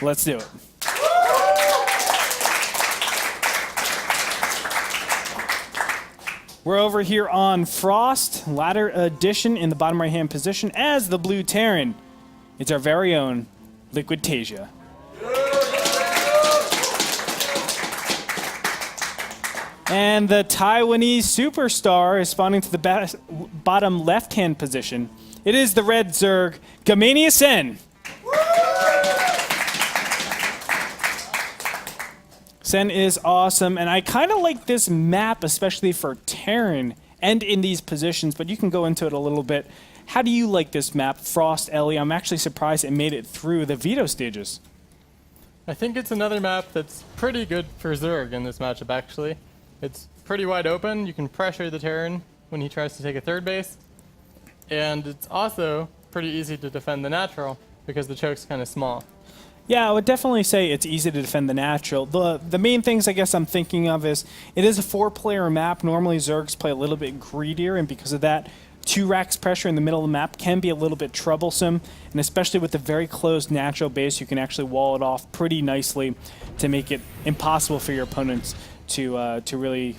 Let's do it. We're over here on Frost, Ladder Edition in the bottom right-hand position as the Blue Terran. It's our very own Liquid TaeJa. And the Taiwanese superstar is spawning to the bottom left-hand position. It is the red Zerg, Gamania Sen. Sen is awesome, and I kind of like this map, especially for Terran and in these positions, but you can go into it a little bit. How do you like this map, Frost, Ellie? I'm actually surprised it made it through the veto stages. I think it's another map that's pretty good for Zerg in this matchup, actually. It's pretty wide open. You can pressure the Terran when he tries to take a third base. And it's also pretty easy to defend the natural because the choke's kind of small. Yeah, I would definitely say it's easy to defend the natural. The main things I guess I'm thinking of is it is a 4-player map. Normally Zergs play a little bit greedier, and because of that, 2 racks pressure in the middle of the map can be a little bit troublesome, and especially with the very closed natural base, you can actually wall it off pretty nicely to make it impossible for your opponents to really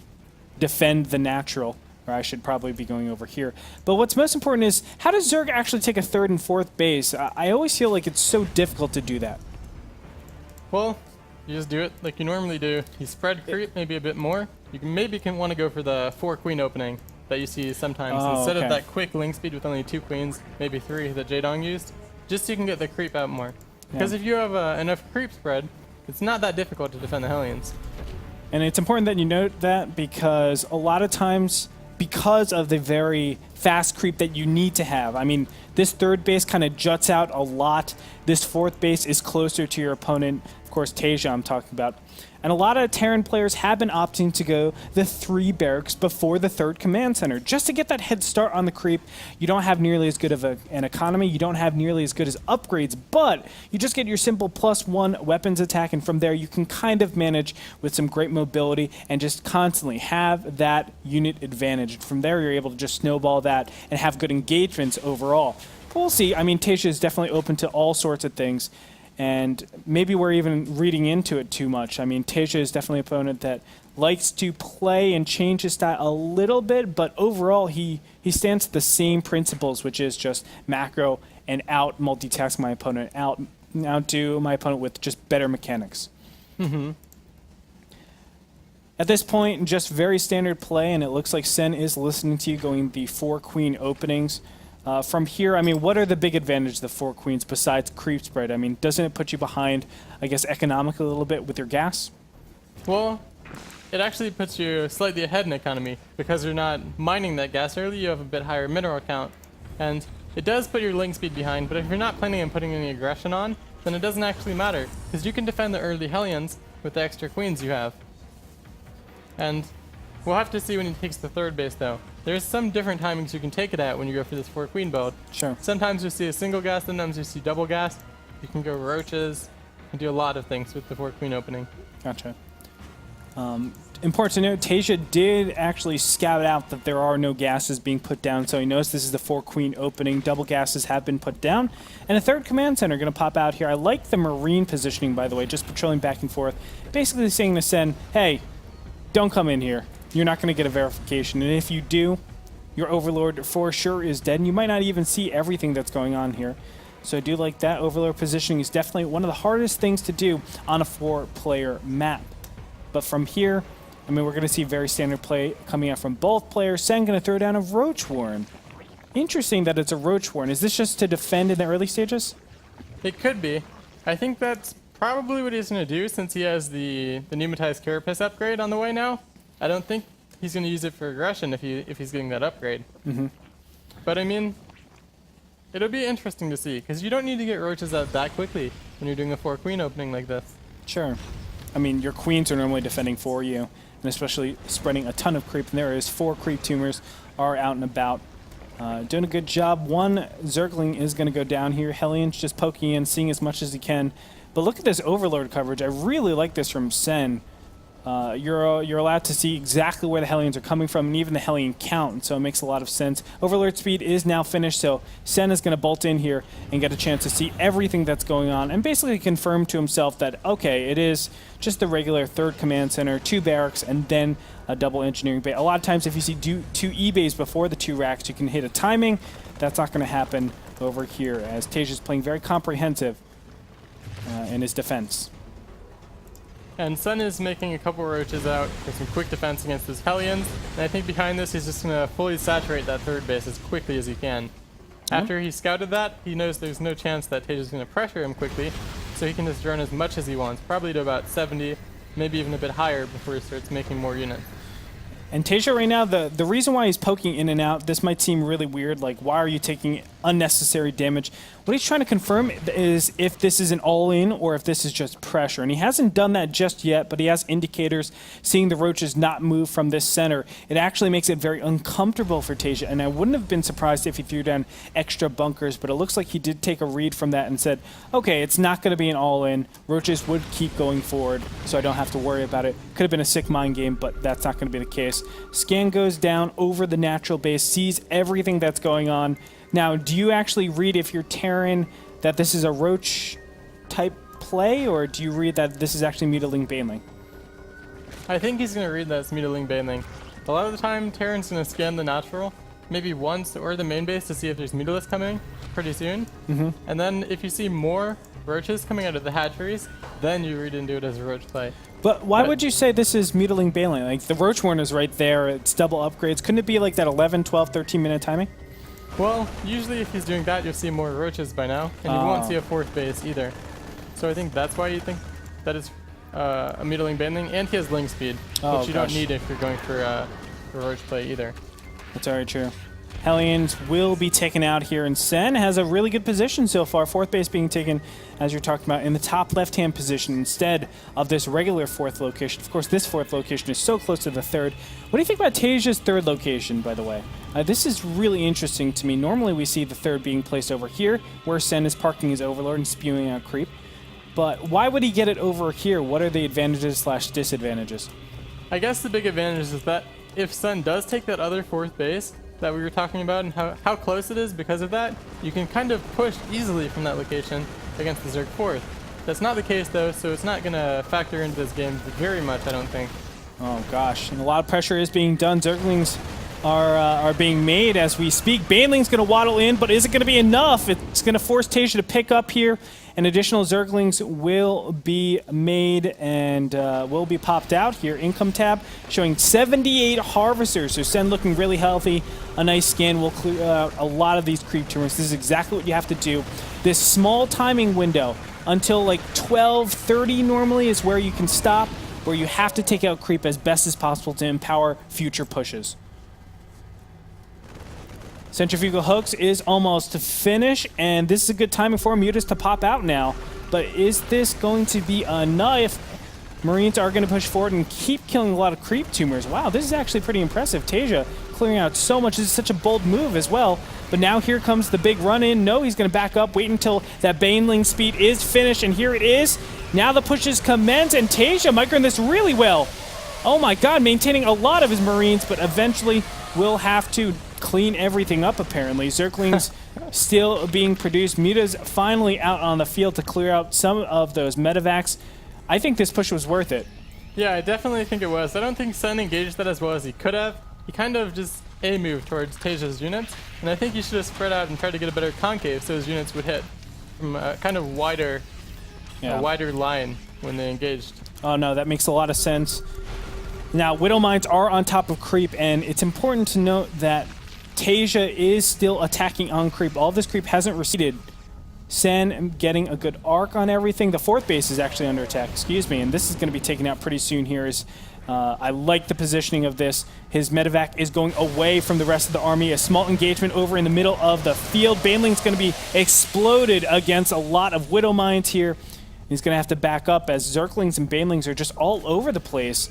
defend the natural. Or I should probably be going over here. But what's most important is, how does Zerg actually take a 3rd and 4th base? I always feel like it's so difficult to do that. Well, you just do it like you normally do. You spread creep maybe a bit more. You can want to go for the 4-queen opening that you see sometimes instead of that quick link speed with only 2 queens, maybe 3 that Jaedong used, just so you can get the creep out more. Because if you have enough creep spread, it's not that difficult to defend the Hellions. And it's important that you note that because a lot of times, because of the very fast creep that you need to have. I mean, this 3rd base kind of juts out a lot. This 4th base is closer to your opponent. Of course, TaeJa I'm talking about. And a lot of Terran players have been opting to go the 3 barracks before the 3rd command center, just to get that head start on the creep. You don't have nearly as good of an economy, you don't have nearly as good as upgrades, but you just get your simple +1 weapons attack, and from there you can kind of manage with some great mobility and just constantly have that unit advantage. From there you're able to just snowball that and have good engagements overall. But we'll see. I mean, TaeJa is definitely open to all sorts of things. And maybe we're even reading into it too much. I mean, TaeJa is definitely an opponent that likes to play and change his style a little bit, but overall he stands to the same principles, which is just macro and out multitask my opponent, outdo my opponent with just better mechanics. Mm-hmm. At this point, just very standard play, and it looks like Sen is listening to you going the 4-queen openings. From here, I mean, what are the big advantages of the 4 queens besides creep spread? I mean, doesn't it put you behind, I guess, economically a little bit with your gas? Well, it actually puts you slightly ahead in economy because you're not mining that gas early. You have a bit higher mineral count, and it does put your link speed behind. But if you're not planning on putting any aggression on, then it doesn't actually matter because you can defend the early Hellions with the extra queens you have. And we'll have to see when he takes the 3rd base, though. There's some different timings you can take it at when you go for this 4-queen build. Sure. Sometimes you see a single gas, sometimes you see double gas. You can go roaches. You can do a lot of things with the 4-queen opening. Gotcha. Important to note, TaeJa did actually scout out that there are no gases being put down, so he knows this is the 4-queen opening. Double gases have been put down. And a 3rd command center going to pop out here. I like the Marine positioning, by the way, just patrolling back and forth. Basically saying to Sen, hey, don't come in here. You're not going to get a verification, and if you do, your Overlord for sure is dead, and you might not even see everything that's going on here. So I do like that. Overlord positioning is definitely one of the hardest things to do on a 4-player map. But from here, I mean, we're going to see very standard play coming out from both players. Sen going to throw down a Roach Warren. Interesting that it's a Roach Warren. Is this just to defend in the early stages? It could be. I think that's probably what he's going to do since he has the pneumatized carapace upgrade on the way now. I don't think he's going to use it for aggression if he's getting that upgrade. Mm-hmm. But I mean, it'll be interesting to see because you don't need to get roaches out that quickly when you're doing a 4-queen opening like this. Sure. I mean, your queens are normally defending for you, and especially spreading a ton of creep. And there is 4 creep tumors are out and about. Doing a good job. 1 Zergling is going to go down here. Hellions just poking in, seeing as much as he can. But look at this Overlord coverage. I really like this from Sen. you're allowed to see exactly where the Hellions are coming from and even the Hellion count, and so it makes a lot of sense. Overlord speed is now finished, so Sen is going to bolt in here and get a chance to see everything that's going on and basically confirm to himself that, okay, it is just the regular 3rd command center, 2 barracks, and then a double engineering bay. A lot of times if you see 2 E-bays before the 2 racks, you can hit a timing. That's not going to happen over here, as TaeJa is playing very comprehensive in his defense. And Sun is making a couple roaches out for some quick defense against his Hellions, and I think behind this he's just going to fully saturate that 3rd base as quickly as he can. After he scouted that, he knows there's no chance that TaeJa is going to pressure him quickly, so he can just drone as much as he wants, probably to about 70, maybe even a bit higher before he starts making more units. And TaeJa right now, the reason why he's poking in and out, this might seem really weird, like why are you taking unnecessary damage? What he's trying to confirm is if this is an all-in or if this is just pressure. And he hasn't done that just yet, but he has indicators. Seeing the roaches not move from this center, it actually makes it very uncomfortable for TaeJa. And I wouldn't have been surprised if he threw down extra bunkers, but it looks like he did take a read from that and said, okay, it's not going to be an all-in. Roaches would keep going forward, so I don't have to worry about it. Could have been a sick mind game, but that's not going to be the case. Scan goes down over the natural base, sees everything that's going on. Now, do you actually read, if you're Terran, that this is a roach type play, or do you read that this is actually mutiling Baneling? I think he's going to read that it's mutiling Baneling. A lot of the time, Terran's going to scan the natural, maybe once, or the main base to see if there's mutalisks coming pretty soon. And then if you see more roaches coming out of the hatcheries, then you read into it as a roach play. But why would you say this is mutiling Baneling? Like, the roach warner's right there, it's double upgrades. Couldn't it be like that 11, 12, 13-minute timing? Well, usually if he's doing that, you'll see more roaches by now, and you won't see a 4th base either. So I think that's why you think that is a mutiling Baneling, and he has link speed, which you don't need if you're going for a roach play either. That's very true. Hellions will be taken out here, and Sen has a really good position so far. 4th base being taken, as you're talking about, in the top left-hand position instead of this regular 4th location. Of course, this 4th location is so close to the 3rd. What do you think about TaeJa's 3rd location, by the way? This is really interesting to me. Normally, we see the 3rd being placed over here, where Sen is parking his Overlord and spewing out creep. But why would he get it over here? What are the advantages/disadvantages? I guess the big advantage is that if Sen does take that other 4th base that we were talking about and how close it is because of that, you can kind of push easily from that location against the Zerg 4th. That's not the case though, so it's not going to factor into this game very much, I don't think. Oh gosh, and a lot of pressure is being done. Zerglings are being made as we speak. Baneling's going to waddle in, but is it going to be enough? It's going to force TaeJa to pick up here, and additional Zerglings will be made and will be popped out here. Income tab showing 78 Harvesters, so Sen looking really healthy. A nice scan will clear out a lot of these creep tumors. This is exactly what you have to do. This small timing window until like 12:30 normally is where you can stop, where you have to take out creep as best as possible to empower future pushes. Centrifugal Hooks is almost finished, and this is a good timing for Mutas to pop out now. But is this going to be enough? Marines are going to push forward and keep killing a lot of creep tumors. Wow, this is actually pretty impressive. TaeJa clearing out so much. This is such a bold move as well. But now here comes the big run-in. No, he's going to back up, wait until that Baneling speed is finished, and here it is. Now the pushes commence, and TaeJa microing this really well. Oh my god, maintaining a lot of his Marines, but eventually will have to clean everything up, apparently. Zerglings still being produced. Muta's finally out on the field to clear out some of those medevacs. I think this push was worth it. Yeah, I definitely think it was. I don't think Sen engaged that as well as he could have. He kind of just A-moved towards TaeJa's units, and I think he should have spread out and tried to get a better concave so his units would hit from a kind of wider, a wider line when they engaged. Oh no, that makes a lot of sense. Now, Widow Mines are on top of creep, and it's important to note that TaeJa is still attacking on creep. All this creep hasn't receded. Sen getting a good arc on everything. The 4th base is actually under attack, excuse me, and this is going to be taken out pretty soon here. I like the positioning of this. His medevac is going away from the rest of the army. A small engagement over in the middle of the field. Baneling's going to be exploded against a lot of Widow Mines here. He's going to have to back up as Zerglings and Banelings are just all over the place.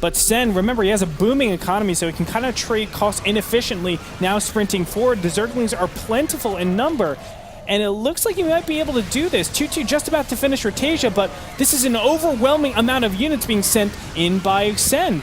But Sen, remember, he has a booming economy, so he can kind of trade costs inefficiently. Now sprinting forward, the Zerglings are plentiful in number. and it looks like he might be able to do this. 2-2 just about to finish for TaeJa, but this is an overwhelming amount of units being sent in by Sen.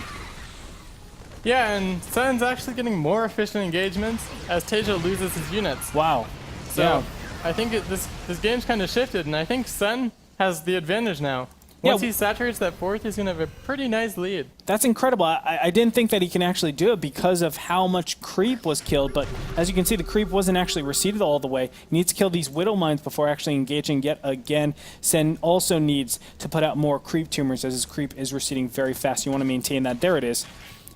Yeah, and Sen's actually getting more efficient engagements as TaeJa loses his units. Wow. So yeah. I think this game's kind of shifted, and I think Sen has the advantage now. Once he saturates that fourth, he's going to have a pretty nice lead. That's incredible. I didn't think that he can actually do it because of how much creep was killed, but as you can see, the creep wasn't actually receded all the way. He needs to kill these Widow Mines before actually engaging yet again. Sen also needs to put out more creep tumors as his creep is receding very fast. You want to maintain that. There it is.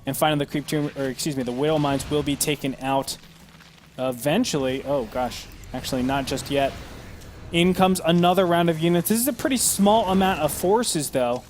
And finally, the creep tumor, or excuse me, the Widow Mines will be taken out eventually. Oh gosh, actually not just yet. In comes another round of units. This is a pretty small amount of forces, though,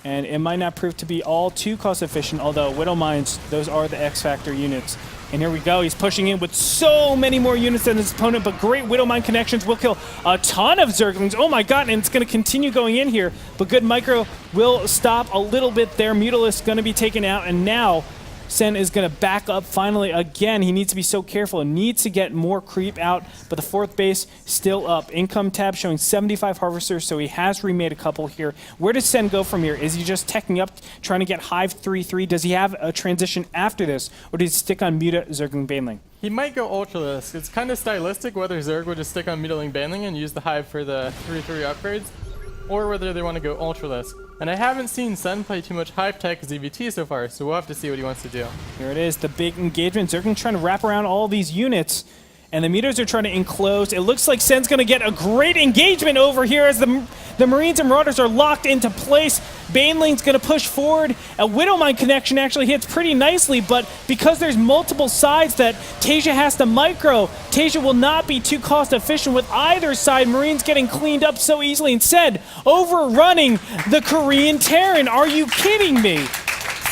and it might not prove to be all too cost-efficient, although Widow Mines, those are the X-Factor units. And here we go. He's pushing in with so many more units than his opponent, but great Widow Mine connections will kill a ton of Zerglings. Oh, my God, and it's going to continue going in here, but good micro will stop a little bit there. Mutalisk going to be taken out, and now Sen is going to back up finally again. He needs to be so careful and needs to get more creep out, but the fourth base still up. Income tab showing 75 harvesters, so he has remade a couple here. Where does Sen go from here? Is he just teching up, trying to get Hive 3-3? Does he have a transition after this, or does he stick on Muta, Zergling, Baneling? He might go Ultralisk. It's kind of stylistic whether Zerg would just stick on Mutaling Baneling and use the Hive for the 3-3 upgrades, or whether they want to go Ultralisk. And I haven't seen Sen play too much Hive Tech ZVT so far, so we'll have to see what he wants to do. Here it is, the big engagement. Zergling's trying to wrap around all these units, and the Mutas are trying to enclose. It looks like Sen's going to get a great engagement over here as the Marines and Marauders are locked into place. Baneling's going to push forward. A Widowmine connection actually hits pretty nicely, but because there's multiple sides that TaeJa has to micro, TaeJa will not be too cost efficient with either side. Marines getting cleaned up so easily. Instead, overrunning the Korean Terran. Are you kidding me?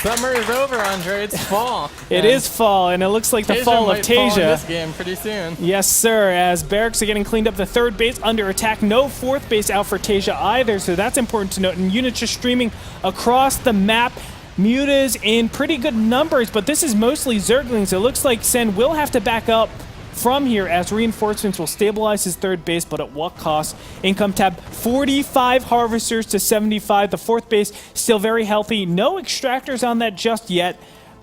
Summer is over, Andre. It's fall. It is fall, and it looks like the fall of might fall in TaeJa. this game pretty soon. Yes, sir, as barracks are getting cleaned up. The third base under attack. No fourth base out for TaeJa either, so that's important to note. And units just streaming across the map. Mutas in pretty good numbers, but this is mostly Zerglings. So it looks like Sen will have to back up from here as reinforcements will stabilize his third base, but at what cost? Income tab, 45 harvesters to 75. The fourth base still very healthy. No extractors on that just yet,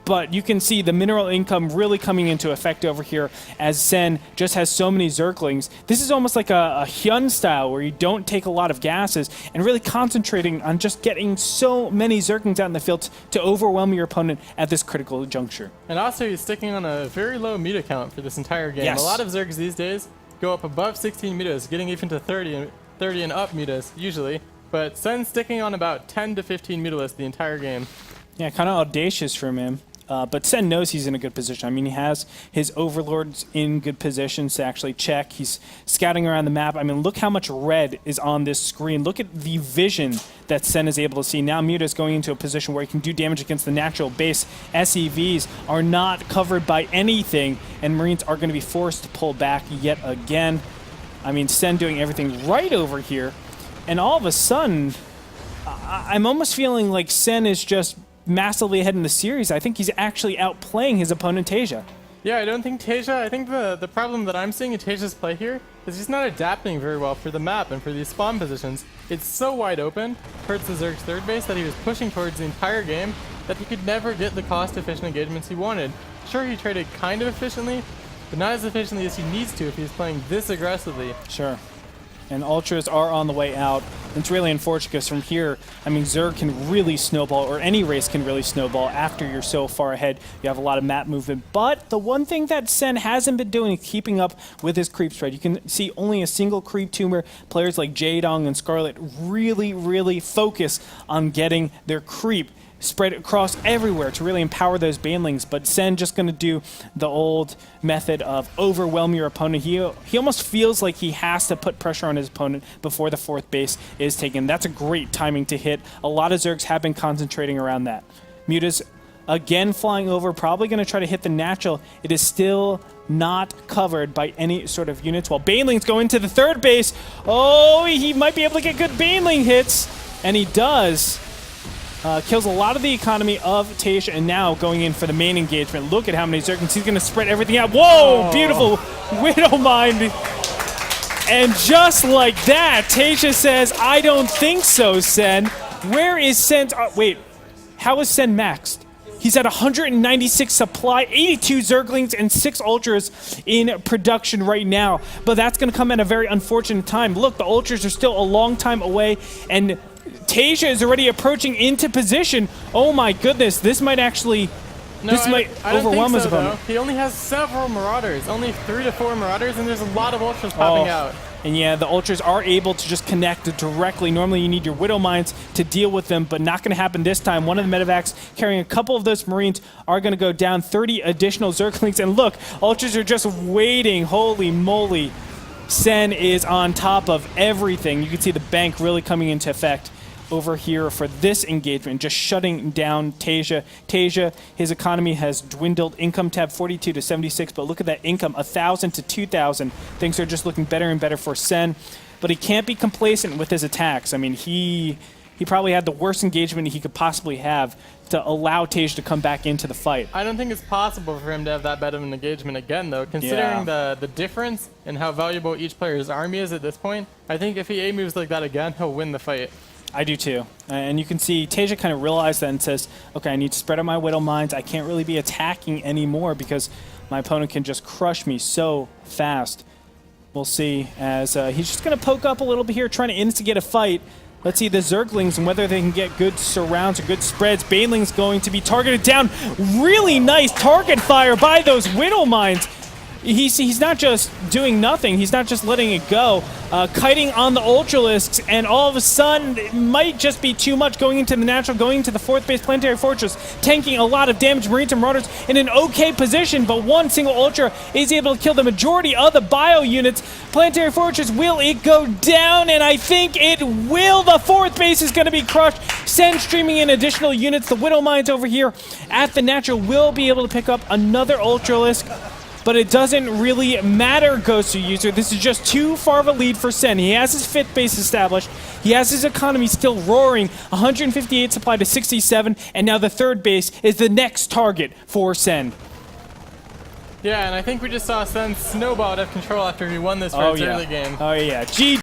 but you can see the mineral income really coming into effect over here as Sen just has so many Zerglings. This is almost like a Hyun style where you don't take a lot of gases and really concentrating on just getting so many Zerglings out in the field to overwhelm your opponent at this critical juncture. And also he's sticking on a very low meter count for this entire game. Yes. A lot of Zergs these days go up above 16 meters, getting even to 30 and up meters usually, but Sen's sticking on about 10 to 15 mutalists the entire game. Yeah, kind of audacious from him. But Sen knows he's in a good position. I mean, he has his overlords in good positions to actually check. He's scouting around the map. I mean, look how much red is on this screen. Look at the vision that Sen is able to see. Now Muta is going into a position where he can do damage against the natural base. SEVs are not covered by anything, and Marines are going to be forced to pull back yet again. I mean, Sen doing everything right over here. And all of a sudden, I'm almost feeling like Sen is just massively ahead in the series. I think he's actually outplaying his opponent TaeJa. Yeah, I don't think TaeJa, I think the problem that I'm seeing in TaeJa's play here is he's not adapting very well for the map and for these spawn positions. It's so wide open, hurts the Zerg's third base, that he was pushing towards the entire game that he could never get the cost-efficient engagements he wanted. Sure, he traded kind of efficiently, but not as efficiently as he needs to if he's playing this aggressively. Sure. And Ultras are on the way out. It's really unfortunate because from here, I mean, Zerg can really snowball, or any race can really snowball after you're so far ahead. You have a lot of map movement. But the one thing that Sen hasn't been doing is keeping up with his creep spread. You can see only a single creep tumor. Players like Jaedong and Scarlet really focus on getting their creep spread across everywhere to really empower those banelings, but Sen just going to do the old method of overwhelm your opponent. He almost feels like he has to put pressure on his opponent before the fourth base is taken. That's a great timing to hit. A lot of Zergs have been concentrating around that. Muta's again flying over, probably going to try to hit the natural. It is still not covered by any sort of units, while Baneling's going to the third base. Oh, he might be able to get good Baneling hits, and he does. Kills a lot of the economy of TaeJa, and now going in for the main engagement. Look at how many Zerglings. He's going to spread everything out. Whoa! Oh. Beautiful Widowmine. And just like that, TaeJa says, I don't think so, Sen. Where is Sen's... wait, how is Sen maxed? He's at 196 supply, 82 Zerglings, and 6 Ultras in production right now. But that's going to come at a very unfortunate time. Look, the Ultras are still a long time away, and TaeJa is already approaching into position. Oh my goodness, this might actually... No, this might overwhelm his opponent. He only has several Marauders, only 3 to 4 Marauders, and there's a lot of Ultras popping out. And yeah, the Ultras are able to just connect directly. Normally you need your Widow Mines to deal with them, but not going to happen this time. One of the medevacs carrying a couple of those Marines are going to go down. 30 additional Zerglings. And look, Ultras are just waiting. Holy moly. Sen is on top of everything. You can see the bank really coming into effect over here for this engagement, just shutting down TaeJa. TaeJa, his economy has dwindled. Income tab 42 to 76, but look at that income, 1,000 to 2,000. Things are just looking better and better for Sen, but he can't be complacent with his attacks. I mean, he probably had the worst engagement he could possibly have to allow TaeJa to come back into the fight. I don't think it's possible for him to have that bad of an engagement again, though, considering the difference in how valuable each player's army is at this point. I think if he A moves like that again, he'll win the fight. I do too. And you can see TaeJa kind of realized that and says, okay, I need to spread out my Widow Mines. I can't really be attacking anymore because my opponent can just crush me so fast. We'll see as he's just going to poke up a little bit here, trying to instigate a fight. Let's see the Zerglings and whether they can get good surrounds or good spreads. Baneling's going to be targeted down. Really nice target fire by those Widow Mines. He's not just doing nothing. He's not just letting it go. Kiting on the Ultralisks, and all of a sudden, it might just be too much going into the natural, going into the 4th base Planetary Fortress, tanking a lot of damage. Marines and Marauders in an okay position, but one single Ultra is able to kill the majority of the bio units. Planetary Fortress, will it go down? And I think it will. The 4th base is going to be crushed. Sen streaming in additional units. The Widow Mines over here at the natural will be able to pick up another Ultralisk. But it doesn't really matter, Ghost User. This is just too far of a lead for Sen. He has his 5th base established. He has his economy still roaring. 158 supply to 67. And now the 3rd base is the next target for Sen. Yeah, and I think we just saw Sen snowball out of control after he won this early game. Oh, yeah.